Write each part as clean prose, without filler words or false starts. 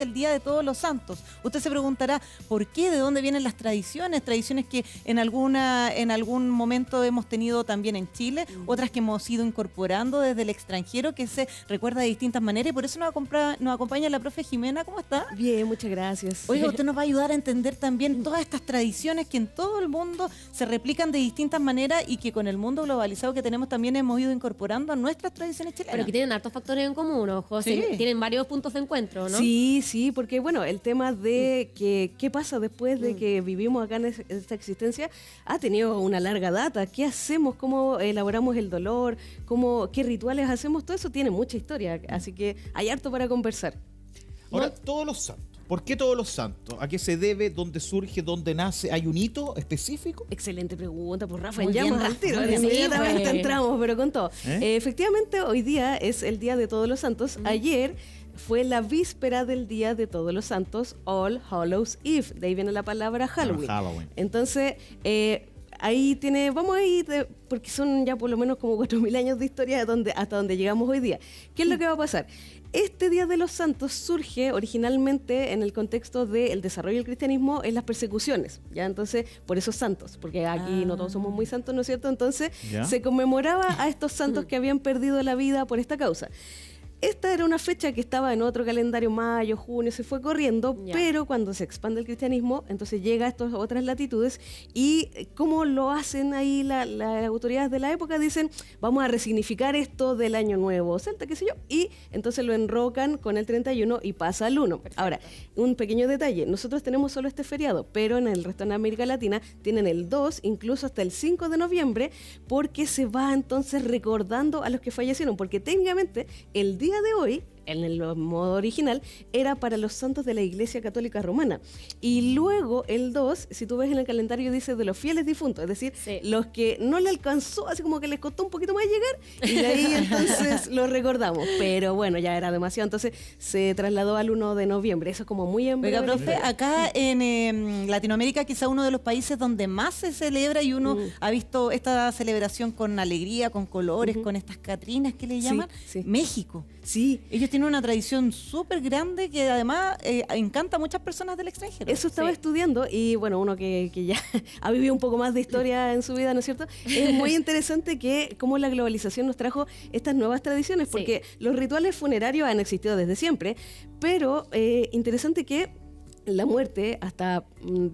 el Día de Todos los Santos. Usted se preguntará, ¿por qué? ¿De dónde vienen las tradiciones? Tradiciones que en algún momento hemos tenido también en Chile, otras que hemos ido incorporando desde el extranjero, que se recuerda de distintas maneras, y por eso nos acompaña la profe Jimena. ¿Cómo está? Bien, muchas gracias. Oiga, usted nos va a ayudar a entender también todas estas tradiciones que en todo el mundo se replican de distintas maneras y que con el mundo globalizado que tenemos también hemos ido incorporando a nuestras tradiciones chilenas. Pero que tienen hartos factores en común, ojo, Sí. tienen varios puntos de encuentro, ¿no? Sí, porque bueno, el tema de qué pasa después de que vivimos acá en esta existencia ha tenido una larga data. ¿Qué hacemos? ¿Cómo elaboramos el dolor? ¿Qué rituales hacemos? Todo eso tiene mucha historia, así que hay harto para conversar. Ahora, todos los santos. ¿Por qué todos los santos? ¿A qué se debe? ¿Dónde surge? ¿Dónde nace? ¿Hay un hito específico? Excelente pregunta, pues Rafa, Muy bien, llamas al Rafa, tiro. muy bien. Inmediatamente Sí, pues. entramos, pero con todo. ¿Eh? Efectivamente, hoy día es el Día de Todos los Santos. Ayer fue la víspera del Día de Todos los Santos, All Hallows Eve. De ahí viene la palabra Halloween. Halloween. Entonces, vamos a ir, porque son ya por lo menos como 4.000 años de historia hasta donde llegamos hoy día. ¿Qué es lo que va a pasar? Este Día de los Santos surge originalmente en el contexto del desarrollo del cristianismo en las persecuciones, ¿ya? Entonces, por esos santos, porque aquí no todos somos muy santos, ¿no es cierto? Entonces, ¿Ya? se conmemoraba a estos santos que habían perdido la vida por esta causa. Esta era una fecha que estaba en otro calendario, mayo, junio, se fue corriendo, Ya. pero cuando se expande el cristianismo, entonces llega a estas otras latitudes y ¿cómo lo hacen ahí las autoridades de la época? Dicen, vamos a resignificar esto del año nuevo celta, qué sé yo, y entonces lo enrocan con el 31 y pasa al 1. Ahora, un pequeño detalle, nosotros tenemos solo este feriado, pero en el resto de América Latina tienen el 2, incluso hasta el 5 de noviembre, porque se va entonces recordando a los que fallecieron, porque técnicamente el día de hoy, en el modo original, era para los santos de la Iglesia Católica Romana. Y luego el 2, si tú ves en el calendario, dice de los fieles difuntos, es decir, Sí. los que no le alcanzó, así como que les costó un poquito más llegar, y de ahí entonces lo recordamos. Pero bueno, ya era demasiado, entonces se trasladó al 1 de noviembre. Eso es como muy en Oiga, breve. profe, acá en Latinoamérica quizá uno de los países donde más se celebra y uno ha visto esta celebración con alegría, con colores, con estas catrinas que le Sí, llaman, sí. México. Sí, Ellos tienen una tradición súper grande que además encanta a muchas personas del extranjero. eso estaba Sí. estudiando y bueno, uno que ya ha vivido un poco más de historia en su vida, ¿no es cierto? Es muy interesante que cómo la globalización nos trajo estas nuevas tradiciones, Sí. porque los rituales funerarios han existido desde siempre, pero interesante que la muerte, hasta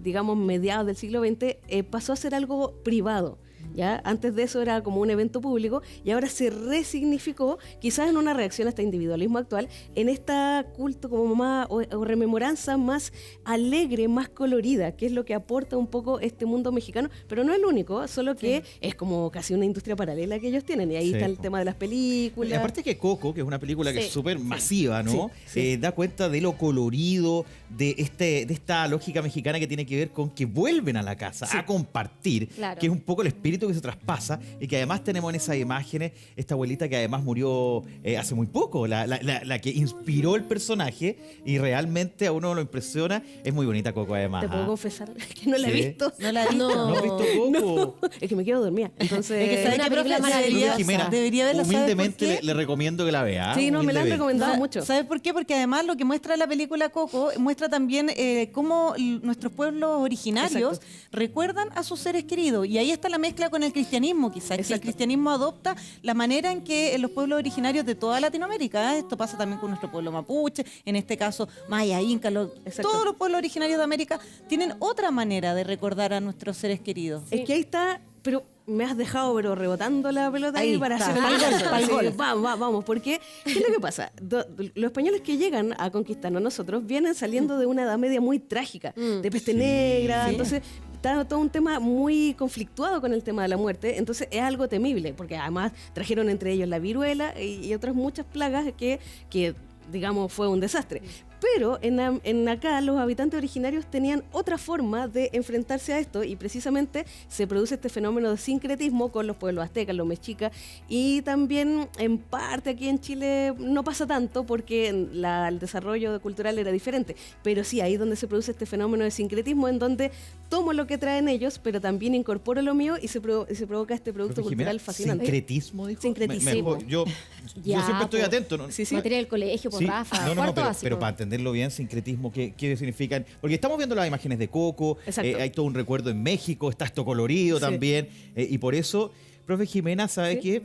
digamos mediados del siglo XX, pasó a ser algo privado. ¿Ya? Antes de eso era como un evento público y ahora se resignificó, quizás en una reacción a este individualismo actual, en esta culto como más o rememoranza más alegre, más colorida, que es lo que aporta un poco este mundo mexicano, pero no es el único, solo que es como casi una industria paralela que ellos tienen y ahí Sí, está el po. tema de las Y películas. aparte que Coco, que es una película que Sí. es súper masiva, ¿no? Sí, sí. Da cuenta de lo colorido, de esta lógica mexicana que tiene que ver con que vuelven a la casa a compartir, Claro. que es un poco el espíritu que se traspasa y que además tenemos en esas imágenes esta abuelita que además murió hace muy poco, la que inspiró el personaje y realmente a uno lo impresiona. Es muy bonita Coco además. Te puedo ¿ah? confesar que no la he Sí. visto. ¿No la ha visto? ¿No has visto Coco? Es que me quedo dormida. Entonces, Es que sabe una que, película profe, maravillosa. Jimena, debería verla, ¿sabe por humildemente qué? le recomiendo que la vea. sí, no, me la han Humildemente. recomendado mucho. ¿Sabes por qué? Porque además lo que muestra la película Coco muestra también cómo nuestros pueblos originarios Exacto. recuerdan a sus seres queridos. Y ahí está la mezcla con el cristianismo, quizás. Que el Exacto. cristianismo adopta la manera en que los pueblos originarios de toda Latinoamérica, esto pasa también con nuestro pueblo mapuche, en este caso maya, inca, Exacto. todos los pueblos originarios de América tienen otra manera de recordar a nuestros seres queridos. Es que ahí está, pero me has dejado rebotando la pelota ahí Ahí para está, hacer pa'l el gol, gol. pa'l Sí, gol. vamos, porque ¿qué es lo que pasa? Los españoles que llegan a conquistarnos a nosotros vienen saliendo de una edad media muy trágica, de peste negra, Sí. entonces está todo un tema muy conflictuado con el tema de la muerte, entonces es algo temible, porque además trajeron entre ellos la viruela y otras muchas plagas que digamos, fue un desastre. Pero en acá los habitantes originarios tenían otra forma de enfrentarse a esto y precisamente se produce este fenómeno de sincretismo con los pueblos aztecas, los mexicas y también en parte aquí en Chile no pasa tanto porque el desarrollo cultural era diferente, pero sí, ahí es donde se produce este fenómeno de sincretismo en donde tomo lo que traen ellos, pero también incorporo lo mío y se provoca este producto Profe Jimena, cultural fascinante. ¿sincretismo dijo? Sincretismo. Yo Ya, siempre estoy po. atento, ¿no? Sí, sí. Materia del colegio, por Sí. Rafa, No, cuarto pero básico. para entenderlo bien, sincretismo, ¿qué significan? Porque estamos viendo las imágenes de Coco, hay todo un recuerdo en México, está esto colorido también, y por eso, profe Jimena, ¿sabe qué?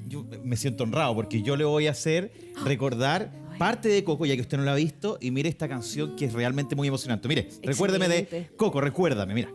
Yo me siento honrado porque yo le voy a hacer recordar parte de Coco, ya que usted no la ha visto, y mire esta canción que es realmente muy emocionante. Mire, recuérdeme de Coco, recuérdame, mira.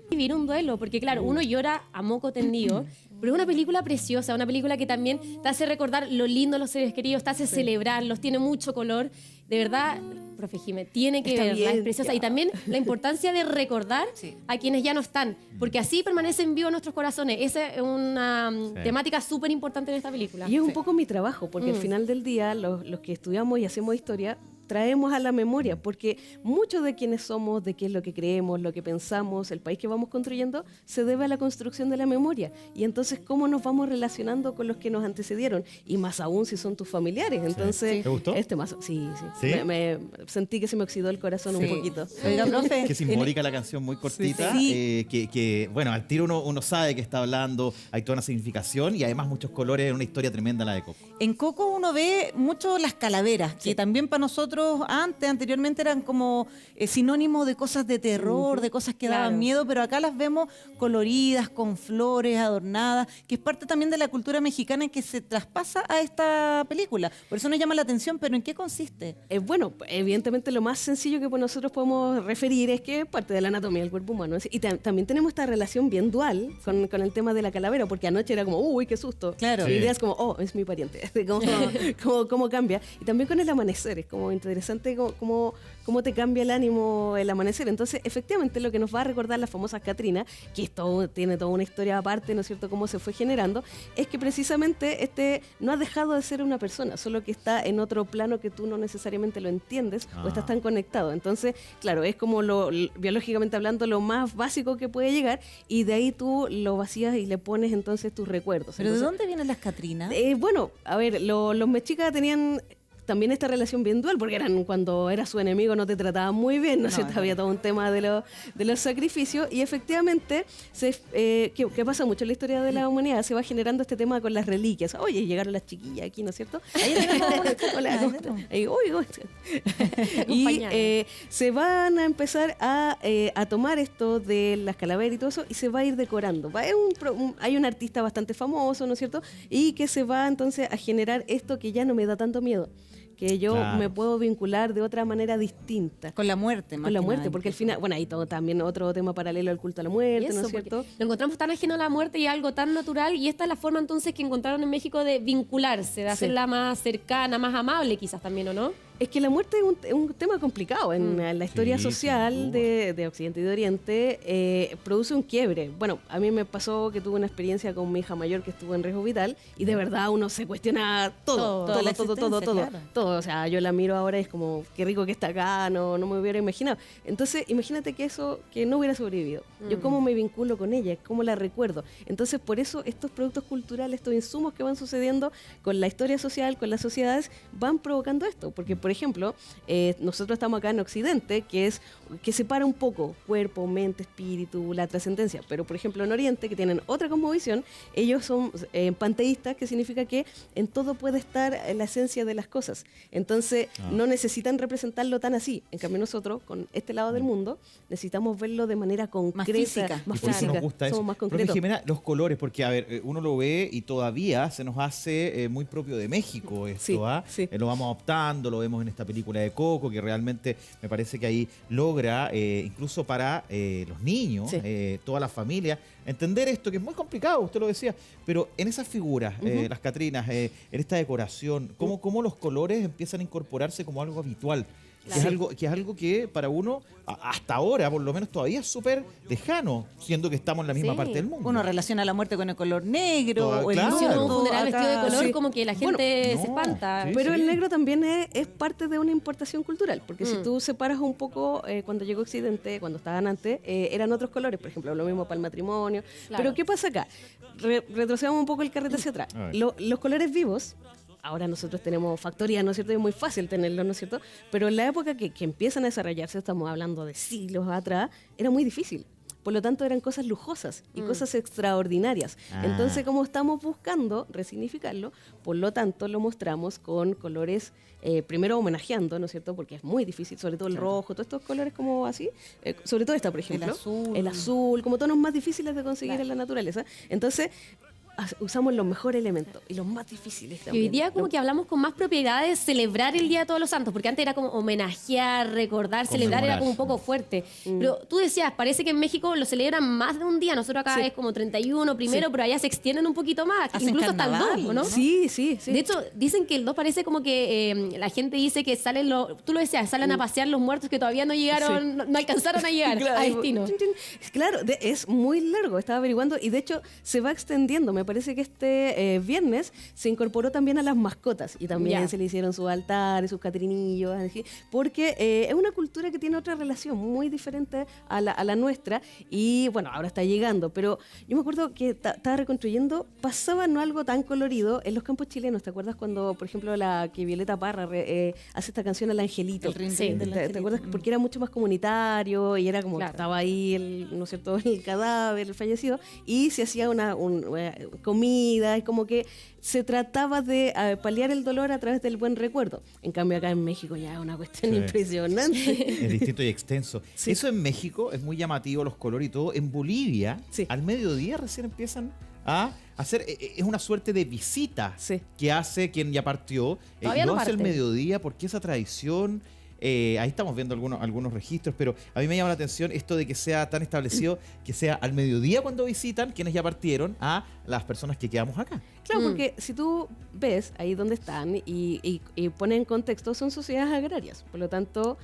Vivir un duelo, porque claro, uno llora a moco tendido, pero es una película preciosa, una película que también te hace recordar lo lindo de los seres queridos, te hace celebrarlos, tiene mucho color. De verdad, profe Jimé, tiene que verla, es preciosa. Ya. Y también la importancia de recordar a quienes ya no están, porque así permanecen vivos nuestros corazones. Esa es una temática súper importante en esta película. Y es un poco mi trabajo, porque al final del día, los que estudiamos y hacemos historia, traemos a la memoria, porque mucho de quienes somos, de qué es lo que creemos, lo que pensamos, el país que vamos construyendo, se debe a la construcción de la memoria. Y entonces, ¿cómo nos vamos relacionando con los que nos antecedieron? Y más aún si son tus familiares. Entonces, ¿te gustó? Sí. ¿Sí? Me sentí que se me oxidó el corazón un poquito. Oiga, profe. Qué simbólica la canción, muy cortita, que bueno, al tiro uno sabe que está hablando, hay toda una significación y además muchos colores, una historia tremenda la de Coco. En Coco uno ve mucho las calaveras, que también para nosotros anteriormente eran como sinónimo de cosas de terror, de cosas que daban miedo, pero acá las vemos coloridas, con flores, adornadas, que es parte también de la cultura mexicana que se traspasa a esta película. Por eso nos llama la atención, pero ¿en qué consiste? Bueno, evidentemente lo más sencillo que nosotros podemos referir es que es parte de la anatomía del cuerpo humano. Y también tenemos esta relación bien dual con el tema de la calavera, porque anoche era como, uy, qué susto. Claro. Y ideas como, oh, es mi pariente. Cómo cambia. Y también con el amanecer, es como interesante cómo te cambia el ánimo el amanecer. Entonces, efectivamente, lo que nos va a recordar la famosa Catrina, que esto tiene toda una historia aparte, ¿no es cierto?, cómo se fue generando, es que precisamente no ha dejado de ser una persona, solo que está en otro plano que tú no necesariamente lo entiendes o estás tan conectado. Entonces, claro, es como biológicamente hablando, lo más básico que puede llegar, y de ahí tú lo vacías y le pones entonces tus recuerdos. ¿Pero entonces, de dónde vienen las Catrinas? Bueno, a ver, los mexicas tenían también esta relación bien dual, porque cuando era su enemigo no te trataban muy bien, ¿no es cierto? Había todo un tema de los sacrificios, y efectivamente, que pasa mucho en la historia de la humanidad, se va generando este tema con las reliquias. Oye, llegaron las chiquillas aquí, ¿no es cierto? Y se van a empezar a tomar esto de las calaveras y todo eso, y se va a ir decorando. Hay un artista bastante famoso, ¿no es cierto? Y que se va entonces a generar esto que ya no me da tanto miedo, que yo me puedo vincular de otra manera distinta. Con la muerte, más Con la que muerte, nada, porque al final, bueno, hay todo también otro tema paralelo al culto a la muerte, Eso, ¿no es cierto? lo encontramos tan ajeno a la muerte y algo tan natural, y esta es la forma entonces que encontraron en México de vincularse, de hacerla más cercana, más amable quizás también, ¿o no? Es que la muerte es un tema complicado en la historia social de Occidente y de Oriente. Produce un quiebre. Bueno, a mí me pasó que tuve una experiencia con mi hija mayor que estuvo en riesgo vital, y de verdad uno se cuestiona todo. O sea, yo la miro ahora y es como, qué rico que está acá, no me hubiera imaginado. Entonces, imagínate que no hubiera sobrevivido. Yo cómo me vinculo con ella, cómo la recuerdo. Entonces, por eso estos productos culturales, estos insumos que van sucediendo con la historia social, con las sociedades, van provocando esto. Porque, por ejemplo, nosotros estamos acá en Occidente, que separa un poco cuerpo, mente, espíritu, la trascendencia. Pero, por ejemplo, en Oriente, que tienen otra cosmovisión, ellos son panteístas, que significa que en todo puede estar la esencia de las cosas. Entonces, no necesitan representarlo tan así. En cambio, nosotros, con este lado del mundo, necesitamos verlo de manera concreta, más por eso física. nos gusta eso. Somos más Profe concretos. Jimena, los colores, porque a ver, uno lo ve y todavía se nos hace muy propio de México esto, Sí. Lo vamos adoptando, lo vemos en esta película de Coco, que realmente me parece que ahí logra, incluso para los niños, toda la familia, entender esto, que es muy complicado, usted lo decía, pero en esas figuras, las Catrinas, en esta decoración, ¿cómo los colores empiezan a incorporarse como algo habitual? Claro. Que es algo que para uno, hasta ahora, por lo menos todavía es súper lejano, siendo que estamos en la misma parte del mundo. Uno relaciona la muerte con el color negro, o el claro. Si uno va a un luto, funeral acá. vestido de color, como que la gente se no, espanta. sí. Pero el negro también es parte de una importación cultural, porque si tú separas un poco, cuando llegó Occidente, cuando estaban antes, eran otros colores, por ejemplo, lo mismo para el matrimonio. Claro. Pero ¿qué pasa acá? Retrocedamos un poco el carrete hacia atrás. Los colores vivos, ahora nosotros tenemos factoría, ¿no es cierto? Y es muy fácil tenerlo, ¿no es cierto? Pero en la época que empiezan a desarrollarse, estamos hablando de siglos atrás, era muy difícil. por lo tanto eran cosas lujosas y cosas extraordinarias. Ah. Entonces, como estamos buscando resignificarlo, por lo tanto lo mostramos con colores, primero homenajeando, ¿no es cierto? Porque es muy difícil, sobre todo el rojo, todos estos colores como así, sobre todo esta, por ejemplo. El azul, como tonos más difíciles de conseguir en la naturaleza. Entonces, usamos los mejores elementos y los más difíciles Y también. hoy día como que hablamos con más propiedad de celebrar el Día de Todos los Santos, porque antes era como homenajear, recordar, celebrar era como un poco fuerte. Pero tú decías, parece que en México lo celebran más de un día. Nosotros acá Sí. es como 31 primero, Sí. pero allá se extienden un poquito más, Hacen incluso hasta el carnaval, 2, ¿no? Sí, sí, sí. De hecho, dicen que el 2 parece como que la gente dice que salen tú lo decías, salen a pasear los muertos que todavía no llegaron, no alcanzaron a llegar Claro, a destino. Claro, es muy largo, estaba averiguando y de hecho se va extendiendo. Me parece que este viernes se incorporó también a las mascotas y también Ya. se le hicieron sus altares, sus catrinillos, así, porque es una cultura que tiene otra relación muy diferente a la nuestra y bueno, ahora está llegando, pero yo me acuerdo que estaba reconstruyendo, pasaba no algo tan colorido en los campos chilenos. ¿Te acuerdas cuando, por ejemplo, que Violeta Parra hace esta canción El Angelito? El rin, Sí. rin del ¿Te angelito. acuerdas? Porque era mucho más comunitario y era como Claro. estaba ahí, ¿no es cierto?, el cadáver, el fallecido, y se hacía una comida, y como que se trataba de paliar el dolor a través del buen recuerdo. En cambio, acá en México ya es una cuestión Sí. impresionante. Es distinto y extenso. Sí. Eso en México es muy llamativo, los colores y todo. En Bolivia, Sí. al mediodía recién empiezan a hacer, es una suerte de visita Sí. que hace quien ya partió. Todavía y no lo hace al parte. mediodía porque esa tradición, ahí estamos viendo algunos registros, pero a mí me llama la atención esto de que sea tan establecido que sea al mediodía cuando visitan quienes ya partieron a las personas que quedamos acá. Claro, porque si tú ves ahí donde están y pones en contexto, son sociedades agrarias. Por lo tanto,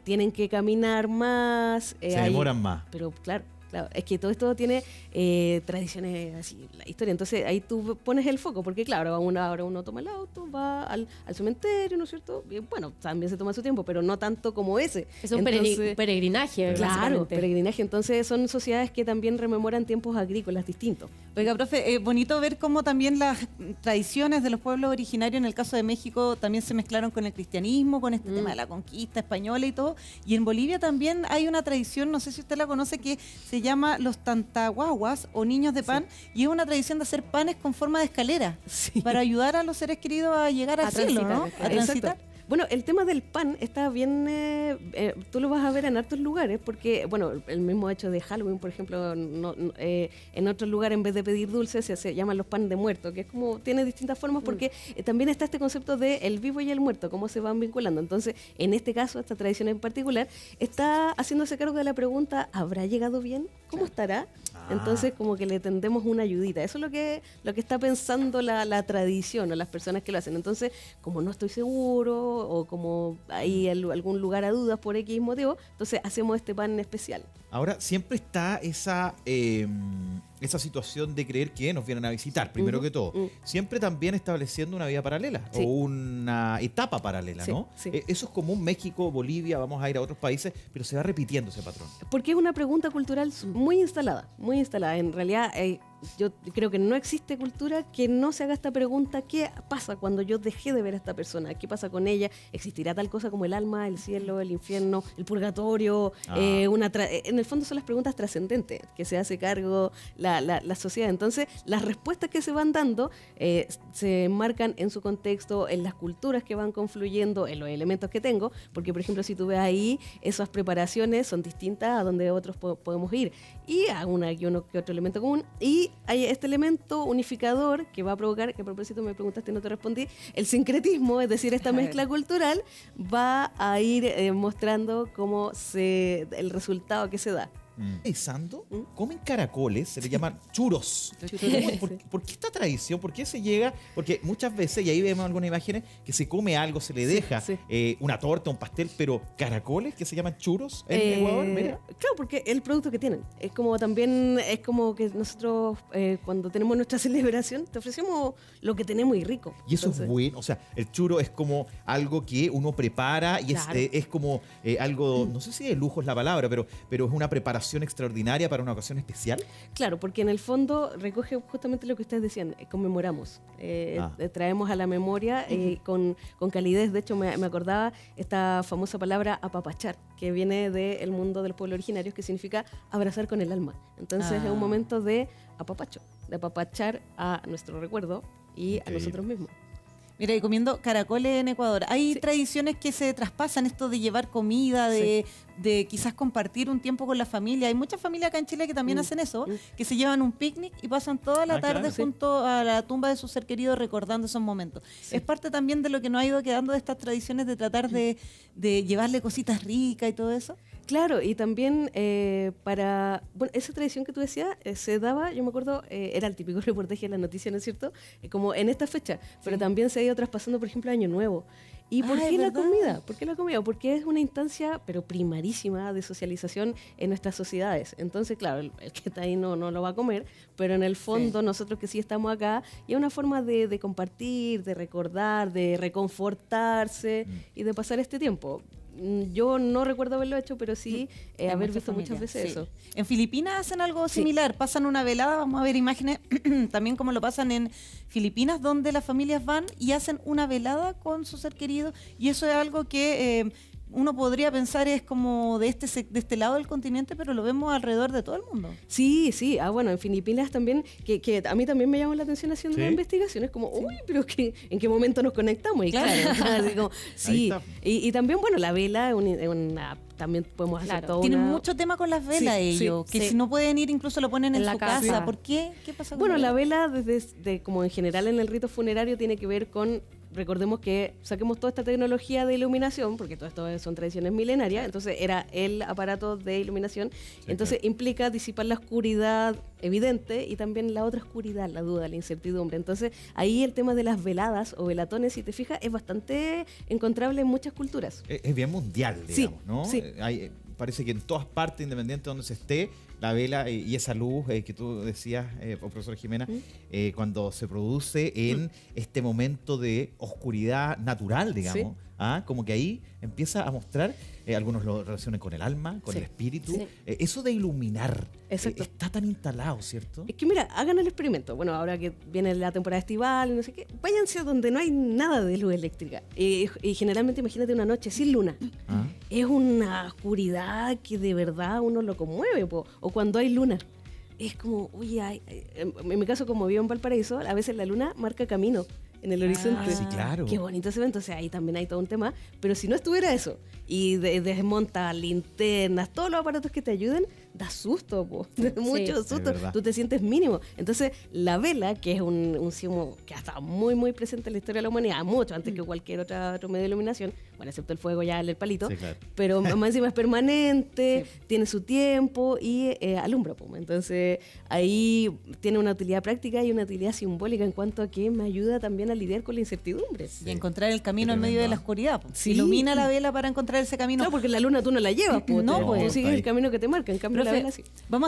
tienen que caminar más. Se demoran más. Pero claro, es que todo esto tiene tradiciones así, la historia. Entonces ahí tú pones el foco, porque claro, ahora uno toma el auto, va al cementerio, ¿no es cierto? Y, bueno, también se toma su tiempo, pero no tanto como ese. Es un Entonces, peregrinaje, claro, básicamente. peregrinaje. Entonces son sociedades que también rememoran tiempos agrícolas distintos. Oiga, profe, bonito ver cómo también las tradiciones de los pueblos originarios, en el caso de México, también se mezclaron con el cristianismo, con este tema de la conquista española y todo. Y en Bolivia también hay una tradición, no sé si usted la conoce, que se llama los tantahuahuas o niños de pan, y es una tradición de hacer panes con forma de escalera Sí. para ayudar a los seres queridos a llegar al cielo, ¿no? A Exacto. transitar. Bueno, el tema del pan está bien, tú lo vas a ver en hartos lugares, porque, bueno, el mismo hecho de Halloween, por ejemplo, en otros lugares en vez de pedir dulces se llaman los panes de muerto, que es como, tiene distintas formas porque también está este concepto de el vivo y el muerto, cómo se van vinculando. Entonces, en este caso, esta tradición en particular, está haciéndose cargo de la pregunta, ¿habrá llegado bien? ¿Cómo estará? Entonces, como que le tendemos una ayudita. Eso es lo que está pensando la tradición o las personas que lo hacen. Entonces, como no estoy seguro o como hay algún lugar a dudas por X motivo, entonces hacemos este pan especial. Ahora, siempre está esa situación de creer que nos vienen a visitar, primero que todo. Siempre también estableciendo una vía paralela Sí. o una etapa paralela, Sí, ¿no? sí. Eso es común, México, Bolivia, vamos a ir a otros países, pero se va repitiendo ese patrón. Porque es una pregunta cultural muy instalada, muy instalada. En realidad, yo creo que no existe cultura que no se haga esta pregunta: ¿qué pasa cuando yo dejé de ver a esta persona? ¿Qué pasa con ella? ¿Existirá tal cosa como el alma, el cielo, el infierno, el purgatorio? En el fondo son las preguntas trascendentes que se hace cargo la sociedad. Entonces, las respuestas que se van dando se enmarcan en su contexto, en las culturas que van confluyendo, en los elementos que tengo, porque, por ejemplo, si tú ves ahí, esas preparaciones son distintas a donde otros podemos ir. Y a uno que otro elemento común. Y hay este elemento unificador que va a provocar, que a propósito me preguntaste y no te respondí, el sincretismo, es decir, esta mezcla cultural va a ir mostrando el resultado que se da. Pensando, comen caracoles, se le llaman churos. ¿Por qué esta tradición? ¿Por qué se llega? Porque muchas veces, y ahí vemos algunas imágenes, que se come algo, se le deja sí. Una torta, un pastel, pero caracoles que se llaman churos en Ecuador, mira. Claro, porque el producto que tienen. Es como también, es como que nosotros cuando tenemos nuestra celebración, te ofrecemos lo que tenemos y rico. Y eso Entonces, es bueno, o sea, el churo es como algo que uno prepara y Claro. es como algo, no sé si de lujo es la palabra, pero es una preparación ocasión extraordinaria, para una ocasión especial. Claro, porque en el fondo recoge justamente lo que ustedes decían, conmemoramos, traemos a la memoria con calidez. De hecho, me acordaba esta famosa palabra apapachar, que viene del mundo de los pueblos originarios, que significa abrazar con el alma. Entonces es un momento de apapacho, de apapachar a nuestro recuerdo y a nosotros mismos. Mira, y comiendo caracoles en Ecuador. Hay Sí. tradiciones que se traspasan, esto de llevar comida, de quizás compartir un tiempo con la familia. Hay muchas familias acá en Chile que también hacen eso, que se llevan un picnic y pasan toda la tarde claro, junto a la tumba de su ser querido recordando esos momentos. Es parte también de lo que nos ha ido quedando de estas tradiciones de tratar de llevarle cositas ricas y todo eso. Claro, y también bueno, esa tradición que tú decías se daba, yo me acuerdo, era el típico reportaje de las noticias, ¿no es cierto? Como en esta fecha, pero también se ha ido traspasando, por ejemplo, Año Nuevo. ¿Y por qué es la verdad. comida? ¿Por qué la comida? Porque es una instancia, pero primarísima, de socialización en nuestras sociedades. Entonces, claro, el que está ahí no lo va a comer, pero en el fondo nosotros que sí estamos acá, y es una forma de compartir, de recordar, de reconfortarse y de pasar este tiempo. Yo no recuerdo haberlo hecho, pero sí En haber muchas visto muchas familias, veces sí. eso. En Filipinas hacen algo similar, pasan una velada, vamos a ver imágenes también como lo pasan en Filipinas, donde las familias van y hacen una velada con su ser querido, y eso es algo que uno podría pensar es como de este lado del continente, pero lo vemos alrededor de todo el mundo. Sí, sí. Bueno, en Filipinas también, que a mí también me llamó la atención haciendo ¿Sí? la investigación. Es como, uy, pero ¿en qué momento nos conectamos? Y claro, así como, sí. está. Y también, bueno, la vela también podemos hacer Claro. todo Tienen mucho tema con las velas Sí, ellos, sí, que sí. si no pueden ir incluso lo ponen en la su casa. casa. ¿Por qué? ¿Qué pasa con Bueno, la vela? vela, como en general en el rito funerario, tiene que ver con, recordemos que saquemos toda esta tecnología de iluminación, porque todo esto son tradiciones milenarias, entonces era el aparato de iluminación, entonces implica disipar la oscuridad evidente y también la otra oscuridad, la duda, la incertidumbre. Entonces ahí el tema de las veladas o velatones, si te fijas, es bastante encontrable en muchas culturas. Es bien mundial, Sí, digamos, ¿no? sí. Parece que en todas partes, independiente de donde se esté, la vela y esa luz que tú decías, profesora Jimena, cuando se produce en este momento de oscuridad natural, digamos, como que ahí empieza a mostrar, algunos lo relacionan con el alma, con Sí. el espíritu, Sí. eso de iluminar, Exacto. está tan instalado, ¿cierto? Es que mira, hagan el experimento. Bueno, ahora que viene la temporada estival y no sé qué, váyanse a donde no hay nada de luz eléctrica. Y generalmente imagínate una noche sin luna. Ah. Es una oscuridad que de verdad uno lo conmueve, po. O cuando hay luna. Es como, uy, en mi caso, como vivo en Valparaíso, a veces la luna marca camino en el horizonte. Sí, claro. Qué bonito se ve, entonces ahí también hay todo un tema. Pero si no estuviera eso, y desmonta linternas, todos los aparatos que te ayuden, da susto, po. Mucho Es susto. verdad. Tú te sientes mínimo. Entonces, la vela, que es un símbolo que ha estado muy, muy presente en la historia de la humanidad, mucho antes que cualquier otro medio de iluminación, bueno, excepto el fuego ya, el palito, Sí, claro. pero más encima es permanente, tiene su tiempo y alumbra, po. Entonces, ahí tiene una utilidad práctica y una utilidad simbólica en cuanto a que me ayuda también a lidiar con la incertidumbre. Y encontrar el camino Qué en medio de la tremendo. oscuridad. Po. Sí. Ilumina la vela para encontrar ese camino. Claro, porque la luna tú no la llevas, po. No, Tú pues. sigues está ahí. el camino que te marca, en cambio la Profe, vela sí. vamos